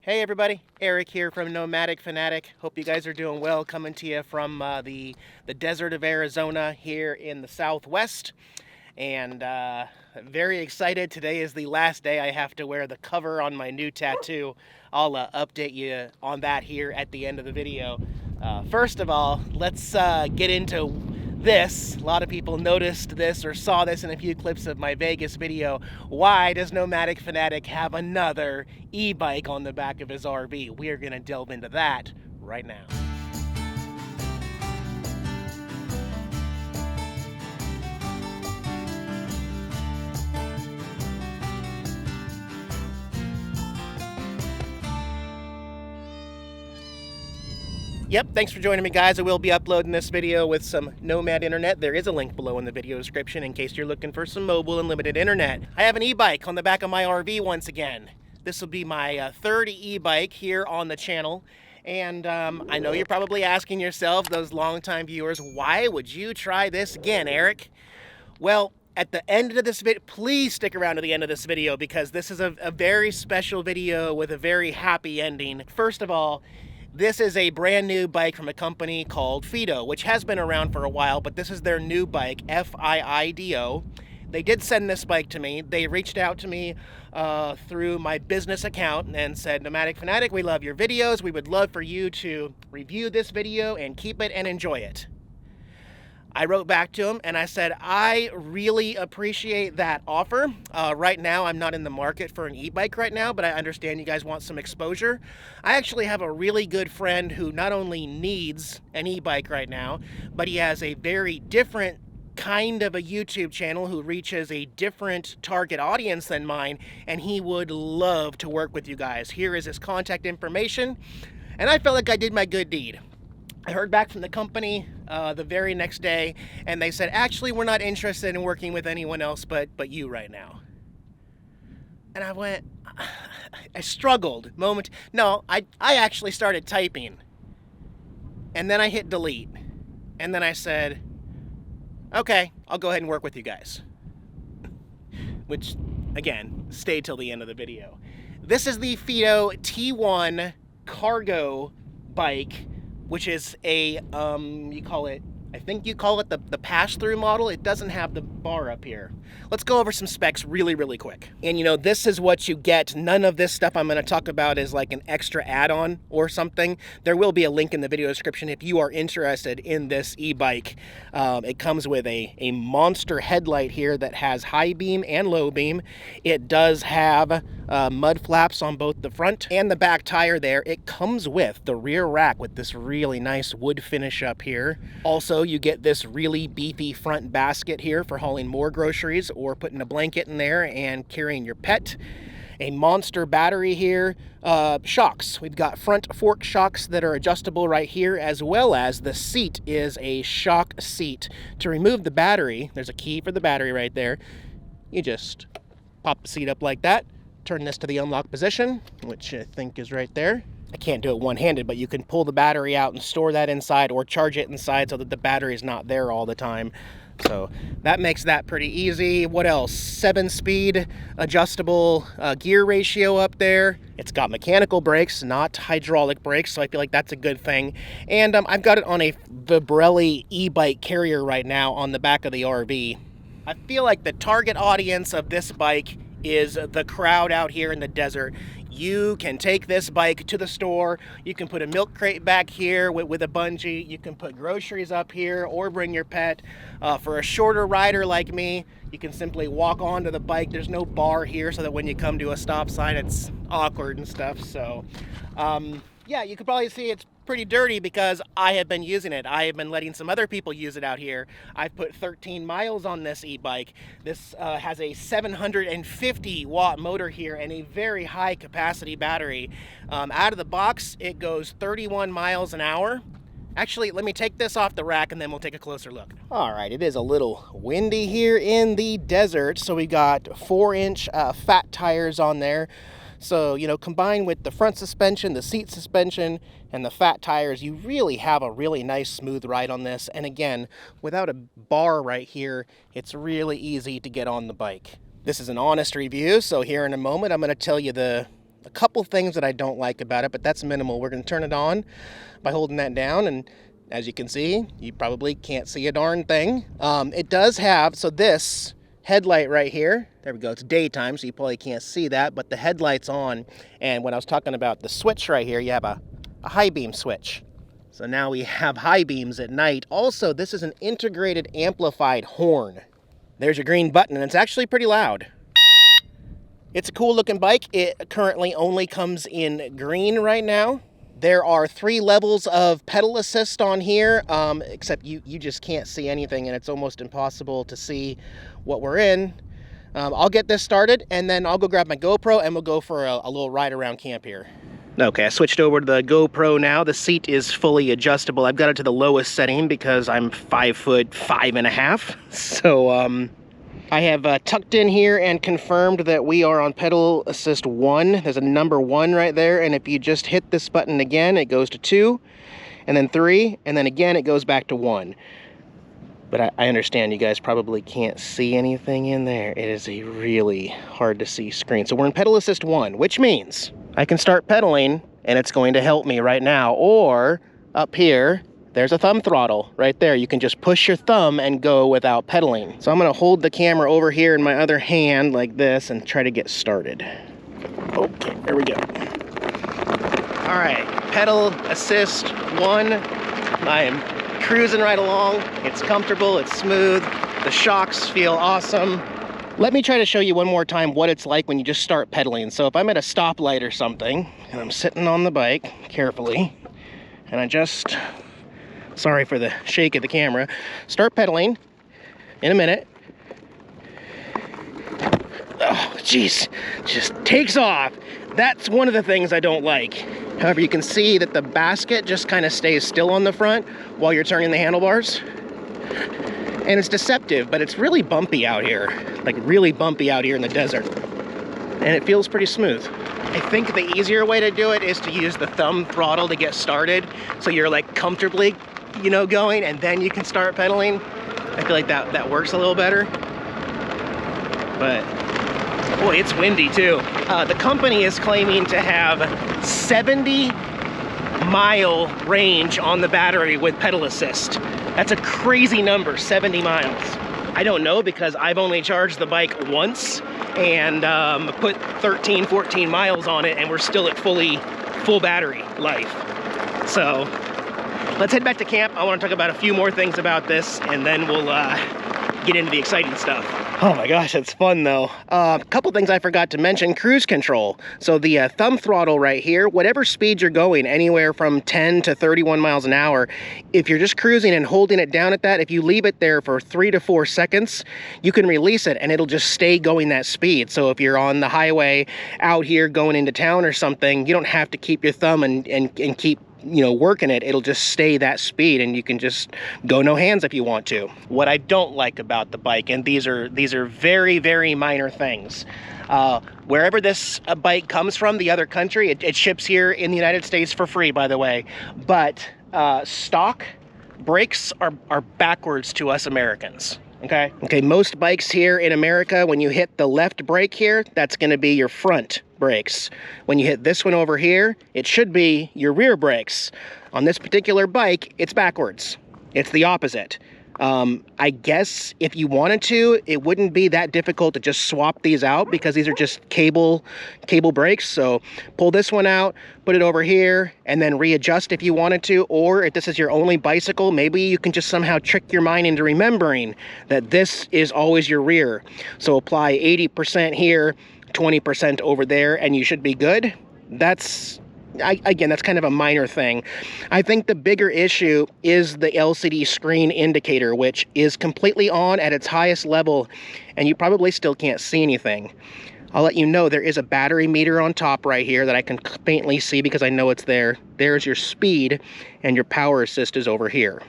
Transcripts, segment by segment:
Hey everybody, Eric here from Nomadic Fanatic. Hope you guys are doing well, coming to you from the desert of Arizona here in the Southwest. And very excited. Today is the last day I have to wear the cover on my new tattoo. I'll update you on that here at the end of the video. First of all, let's get into this. A lot of people noticed this or saw this in a few clips of my Vegas video. Why does Nomadic Fanatic have another e-bike on the back of his RV? We are going to delve into that right now. Yep, thanks for joining me, guys. I will be uploading this video with some Nomad internet. There is a link below in the video description in case you're looking for some mobile and limited internet. I have an e-bike on the back of my RV once again. This will be my third e-bike here on the channel. And I know you're probably asking yourself, those longtime viewers, why would you try this again, Eric? Well, at the end of this video, please stick around to the end of this video because this is a very special video with a very happy ending. First of all, this is a brand new bike from a company called Fiido, which has been around for a while, but this is their new bike, Fiido. They did send this bike to me. They reached out to me through my business account and said, Nomadic Fanatic, we love your videos. We would love for you to review this video and keep it and enjoy it. I wrote back to him and I said, I really appreciate that offer. Right now, I'm not in the market for an e-bike right now, but I understand you guys want some exposure. I actually have a really good friend who not only needs an e-bike right now, but he has a very different kind of a YouTube channel who reaches a different target audience than mine, and he would love to work with you guys. Here is his contact information, and I felt like I did my good deed. I heard back from the company the very next day, and they said, actually, we're not interested in working with anyone else but you right now. And I went, I struggled. I actually started typing. And then I hit delete. And then I said, okay, I'll go ahead and work with you guys. Which, again, stay till the end of the video. This is the Fiido T1 cargo bike, which is a, I think you call it the pass-through model. It doesn't have the bar up here. Let's go over some specs really, really quick. And you know, this is what you get. None of this stuff I'm gonna talk about is like an extra add-on or something. There will be a link in the video description if you are interested in this e-bike. It comes with a monster headlight here that has high beam and low beam. It does have mud flaps on both the front and the back tire there. It comes with the rear rack with this really nice wood finish up here. Also, you get this really beefy front basket here for hauling more groceries or putting a blanket in there and carrying your pet. A monster battery here. Shocks. We've got front fork shocks that are adjustable right here, as well as the seat is a shock seat. To remove the battery, there's a key for the battery right there. You just pop the seat up like that. Turn this to the unlock position, which I think is right there. I can't do it one-handed, but you can pull the battery out and store that inside or charge it inside so that the battery is not there all the time. So that makes that pretty easy. What else? 7-speed adjustable gear ratio up there. It's got mechanical brakes, not hydraulic brakes, so I feel like that's a good thing. And I've got it on a Vibrelli e-bike carrier right now on the back of the RV. I feel like the target audience of this bike is the crowd out here in the desert. You can take this bike to the store. You can put a milk crate back here with a bungee. You can put groceries up here or bring your pet. For a shorter rider like me, you can simply walk onto the bike. There's no bar here so that when you come to a stop sign, it's awkward and stuff. So, yeah, you could probably see it's pretty dirty because I have been using it. I have been letting some other people use it out here. I've put 13 miles on this e-bike. This has a 750 watt motor here and a very high capacity battery. Out of the box, it goes 31 miles an hour. Actually, let me take this off the rack and then we'll take a closer look. All right, it is a little windy here in the desert. So we got 4-inch fat tires on there. So, you know, combined with the front suspension, the seat suspension, and the fat tires, you really have a really nice smooth ride on this. And again, without a bar right here, it's really easy to get on the bike. This is an honest review, so here in a moment, I'm going to tell you a a couple things that I don't like about it, but that's minimal. We're going to turn it on by holding that down, and as you can see, you probably can't see a darn thing. It does have, so this headlight right here, there we go, it's daytime, so you probably can't see that, but the headlight's on. And when I was talking about the switch right here, you have a high beam switch. So now we have high beams at night. Also, this is an integrated amplified horn. There's your green button, and it's actually pretty loud. It's a cool looking bike. It currently only comes in green right now. There are 3 levels of pedal assist on here, except you just can't see anything, and it's almost impossible to see what we're in. I'll get this started, and then I'll go grab my GoPro, and we'll go for a little ride around camp here. Okay, I switched over to the GoPro now. The seat is fully adjustable. I've got it to the lowest setting because I'm 5'5.5". So I have tucked in here and confirmed that we are on pedal assist 1. There's a number 1 right there, and if you just hit this button again, it goes to 2, and then 3, and then again it goes back to 1. But I understand you guys probably can't see anything in there. It is a really hard to see screen. So we're in pedal assist 1, which means I can start pedaling, and it's going to help me right now. Or up here, there's a thumb throttle right there. You can just push your thumb and go without pedaling. So I'm gonna hold the camera over here in my other hand like this and try to get started. Okay, there we go. All right, pedal assist 1. I am cruising right along. It's comfortable, it's smooth. The shocks feel awesome. Let me try to show you one more time what it's like when you just start pedaling. So if I'm at a stoplight or something, and I'm sitting on the bike carefully, and I just, sorry for the shake of the camera, start pedaling in a minute. Oh, geez, just takes off. That's one of the things I don't like. However, you can see that the basket just kind of stays still on the front while you're turning the handlebars. And it's deceptive, but it's really bumpy out here. Like really bumpy out here in the desert. And it feels pretty smooth. I think the easier way to do it is to use the thumb throttle to get started. So you're like comfortably, you know, going, and then you can start pedaling. I feel like that works a little better. But boy, it's windy too. The company is claiming to have 70-mile range on the battery with pedal assist. That's a crazy number, 70 miles. I don't know because I've only charged the bike once and put 13, 14 miles on it, and we're still at full battery life. So let's head back to camp. I want to talk about a few more things about this, and then we'll get into the exciting stuff. Oh my gosh, it's fun though. A couple things I forgot to mention, cruise control. So the thumb throttle right here, whatever speed you're going, anywhere from 10 to 31 miles an hour, if you're just cruising and holding it down at that, if you leave it there for 3 to 4 seconds, you can release it and it'll just stay going that speed. So if you're on the highway out here going into town or something, you don't have to keep your thumb and keep, you know, working it. It'll just stay that speed, and you can just go no hands if you want to. What I don't like about the bike, and these are very, very minor things. Wherever this bike comes from, the other country, it ships here in the United States for free, by the way. But stock brakes are backwards to us Americans. Okay, most bikes here in America, when you hit the left brake here, that's going to be your front brakes. When you hit this one over here, it should be your rear brakes. On this particular bike, it's backwards. It's the opposite. I guess if you wanted to, it wouldn't be that difficult to just swap these out because these are just cable brakes. So pull this one out, put it over here, and then readjust if you wanted to. Or if this is your only bicycle, maybe you can just somehow trick your mind into remembering that this is always your rear. So apply 80% here, 20% over there, and you should be good. Again, that's kind of a minor thing. I think the bigger issue is the LCD screen indicator, which is completely on at its highest level, and you probably still can't see anything. I'll let you know there is a battery meter on top right here that I can faintly see because I know it's there. There's your speed, and your power assist is over here.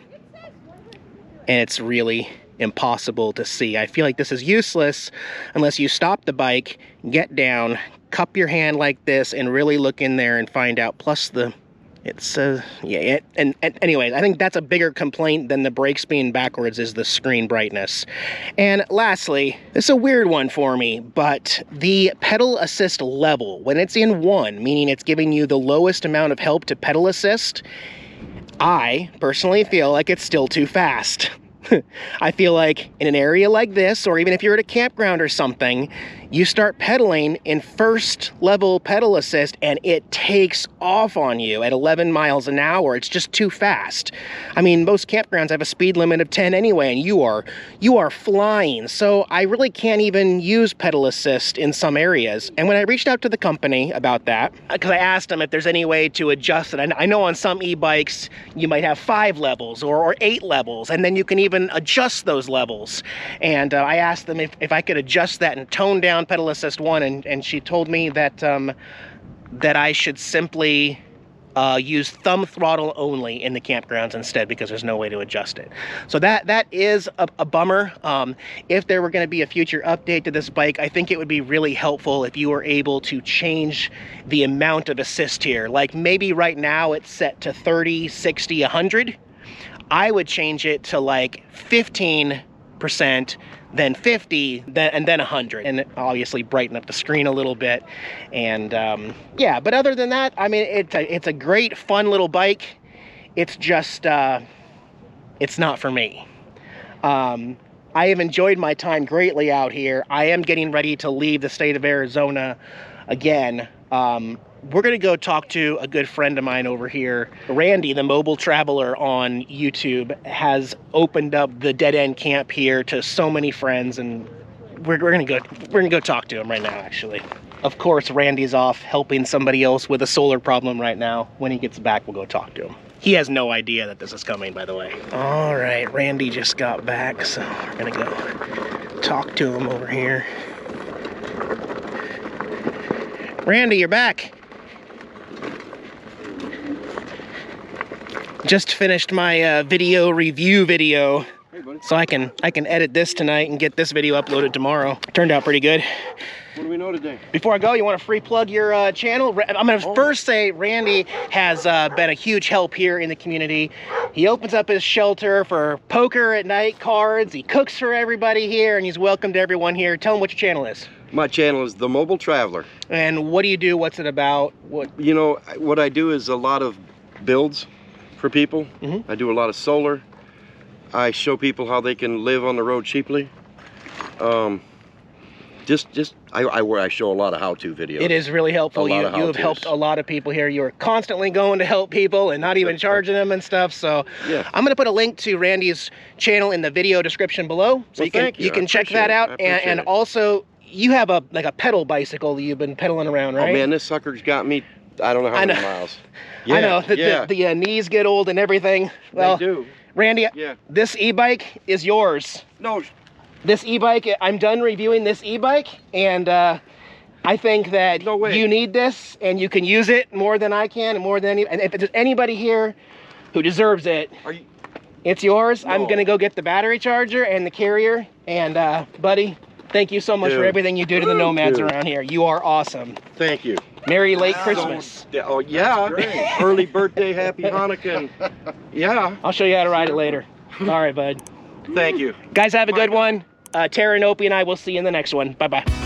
And it's really impossible to see. I feel like this is useless unless you stop the bike, get down, cup your hand like this, and really look in there and find out. Plus the It says, yeah, and anyways, I think that's a bigger complaint than the brakes being backwards is the screen brightness. And lastly, this is a weird one for me, but the pedal assist level, when it's in 1, meaning it's giving you the lowest amount of help to pedal assist, I personally feel like it's still too fast. I feel like in an area like this, or even if you're at a campground or something, you start pedaling in first level pedal assist and it takes off on you at 11 miles an hour. It's just too fast. I mean, most campgrounds have a speed limit of 10 anyway, and you are flying. So I really can't even use pedal assist in some areas. And when I reached out to the company about that, because I asked them if there's any way to adjust it. I know on some e-bikes you might have 5 levels or 8 levels, and then you can even adjust those levels. And I asked them if I could adjust that and tone down pedal assist 1, and she told me that that I should simply use thumb throttle only in the campgrounds instead, because there's no way to adjust it. So that is a bummer. If there were going to be a future update to this bike, I think it would be really helpful if you were able to change the amount of assist here. Like maybe right now it's set to 30, 60, 100. I would change it to like 15%, then 50, and then 100, and obviously brighten up the screen a little bit. And yeah, but other than that, I mean, it's a great, fun little bike. It's just, it's not for me. I have enjoyed my time greatly out here. I am getting ready to leave the state of Arizona again. We're going to go talk to a good friend of mine over here. Randy, the mobile traveler on YouTube, has opened up the dead end camp here to so many friends, and we're going to go talk to him right now, actually. Of course, Randy's off helping somebody else with a solar problem right now. When he gets back, we'll go talk to him. He has no idea that this is coming, by the way. All right, Randy just got back, so we're going to go talk to him over here. Randy, you're back. Just finished my video review video, hey, buddy. So I can edit this tonight and get this video uploaded tomorrow. Turned out pretty good. What do we know today? Before I go, you want to free plug your channel? I'm going to first say Randy has been a huge help here in the community. He opens up his shelter for poker at night, cards. He cooks for everybody here, and he's welcomed everyone here. Tell him what your channel is. My channel is The Mobile Traveler. And what do you do? What's it about? What? You know, what I do is a lot of builds for people. I do a lot of solar. I show people how they can live on the road cheaply. I show a lot of how-to videos. It is really helpful. You have helped a lot of people here. You're constantly going to help people and not even charging them and stuff. So yeah. I'm going to put a link to Randy's channel in the video description below, so well, you can check that out. And also, you have a pedal bicycle that you've been pedaling around, right? Oh man, this sucker's got me, I don't know how many miles. Yeah, I know, the knees get old and everything. Well, they do. Randy, this e-bike is yours. No. This e-bike, I'm done reviewing this e-bike, and I think that you need this, and you can use it more than I can, and more than and if there's anybody here who deserves it, it's yours. No. I'm gonna go get the battery charger and the carrier, and buddy, thank you so much for everything you do to the nomads around here. You are awesome. Thank you. Merry late Christmas. Oh yeah, early birthday, happy Hanukkah. Yeah. I'll show you how to ride it later. All right, bud. Thank you. Guys, have a good one. Tara and Opie and I will see you in the next one. Bye-bye.